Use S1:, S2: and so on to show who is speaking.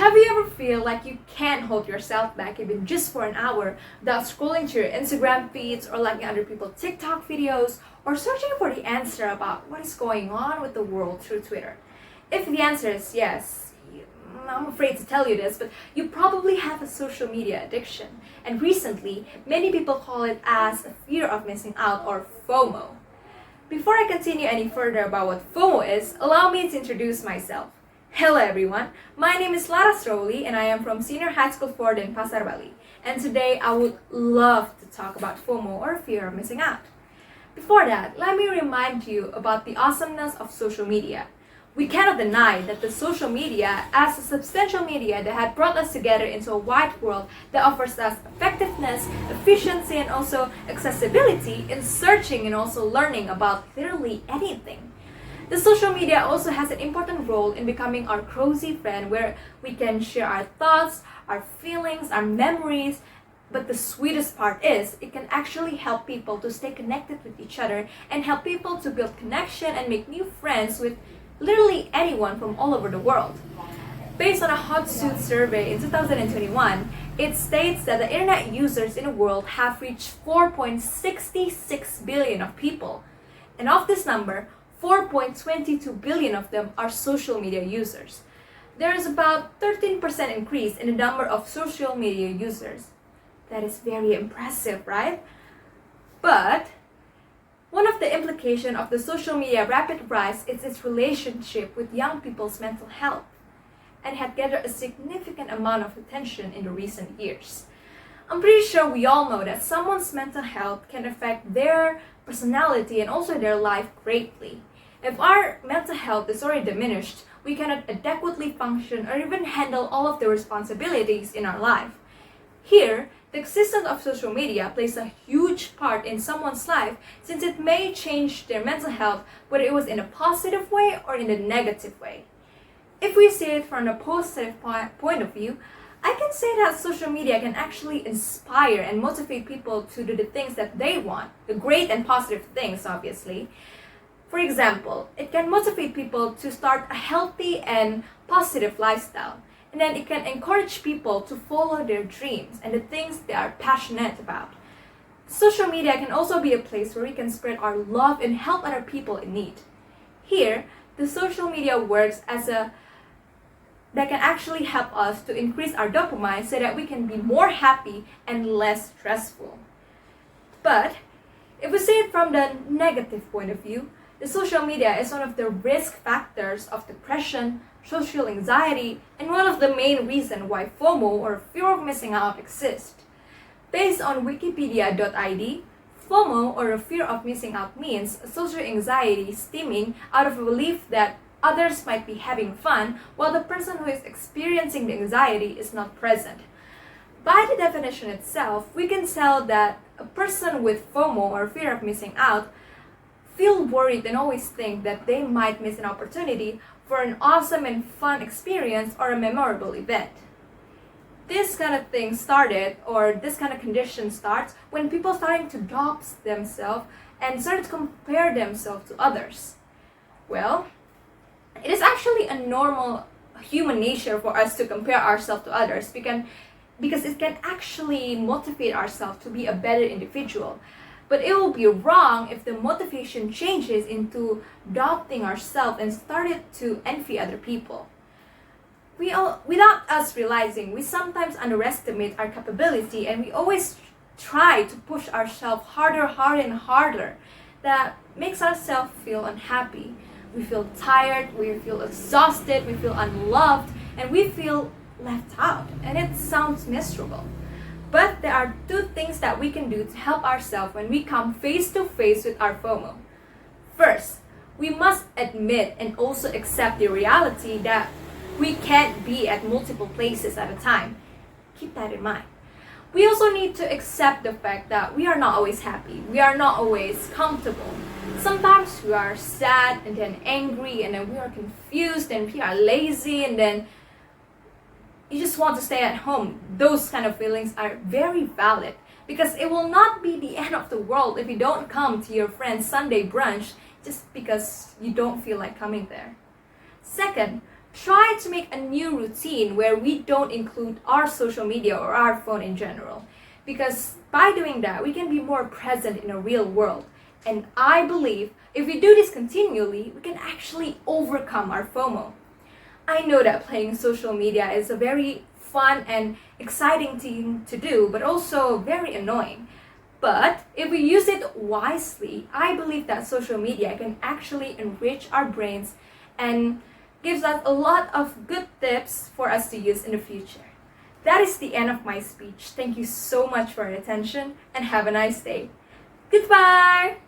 S1: Have you ever feel like you can't hold yourself back even just for an hour without scrolling through your Instagram feeds or liking other people's TikTok videos or searching for the answer about what is going on with the world through Twitter? If the answer is yes, I'm afraid to tell you this, but you probably have a social media addiction. And recently, many people call it as a fear of missing out or FOMO. Before I continue any further about what FOMO is, allow me to introduce myself. Hello everyone, my name is Rouly and I am from Senior High School 4 in Pasar Bali. And today I would love to talk about FOMO or fear of missing out. Before that, let me remind you about the awesomeness of social media. We cannot deny that the social media as a substantial media that had brought us together into a wide world that offers us effectiveness, efficiency, and also accessibility in searching and also learning about literally anything. The social media also has an important role in becoming our cozy friend where we can share our thoughts, our feelings, our memories. But the sweetest part is it can actually help people to stay connected with each other and help people to build connection and make new friends with literally anyone from all over the world. Based on a Hotsuite survey in 2021, it states that the internet users in the world have reached 4.66 billion of people. And of this number, 4.22 billion of them are social media users. There is about 13% increase in the number of social media users. That is very impressive, right? But one of the implications of the social media rapid rise is its relationship with young people's mental health, and had gathered a significant amount of attention in the recent years. I'm pretty sure we all know that someone's mental health can affect their personality and also their life greatly. If our mental health is already diminished, we cannot adequately function or even handle all of the responsibilities in our life. Here, the existence of social media plays a huge part in someone's life since it may change their mental health, whether it was in a positive way or in a negative way. If we see it from a positive point of view, I can say that social media can actually inspire and motivate people to do the things that they want, the great and positive things, obviously. For example, it can motivate people to start a healthy and positive lifestyle. And then it can encourage people to follow their dreams and the things they are passionate about. Social media can also be a place where we can spread our love and help other people in need. Here, the social media works as that can actually help us to increase our dopamine so that we can be more happy and less stressful. But if we see it from the negative point of view, the social media is one of the risk factors of depression, social anxiety, and one of the main reasons why FOMO or fear of missing out exists. Based on wikipedia.id, FOMO or a fear of missing out means social anxiety stemming out of a belief that others might be having fun while the person who is experiencing the anxiety is not present. By the definition itself, we can tell that a person with FOMO or fear of missing out feel worried and always think that they might miss an opportunity for an awesome and fun experience or a memorable event. This kind of thing started, or this kind of condition starts, when people starting to doubt themselves and start to compare themselves to others. Well, it is actually a normal human nature for us to compare ourselves to others because it can actually motivate ourselves to be a better individual. But it will be wrong if the motivation changes into doubting ourselves and started to envy other people. Without us realizing, we sometimes underestimate our capability and we always try to push ourselves harder and harder. That makes ourselves feel unhappy. We feel tired, we feel exhausted, we feel unloved, and we feel left out. And it sounds miserable. But there are two things that we can do to help ourselves when we come face to face with our FOMO. First, we must admit and also accept the reality that we can't be at multiple places at a time. Keep that in mind. We also need to accept the fact that we are not always happy. We are not always comfortable. Sometimes we are sad and then angry and then we are confused and we are lazy and then you just want to stay at home. Those kind of feelings are very valid because it will not be the end of the world if you don't come to your friend's Sunday brunch just because you don't feel like coming there. Second, try to make a new routine where we don't include our social media or our phone in general. Because by doing that, we can be more present in a real world. And I believe if we do this continually, we can actually overcome our FOMO. I know that playing social media is a very fun and exciting thing to do, but also very annoying. But if we use it wisely, I believe that social media can actually enrich our brains and gives us a lot of good tips for us to use in the future. That is the end of my speech. Thank you so much for your attention and have a nice day. Goodbye!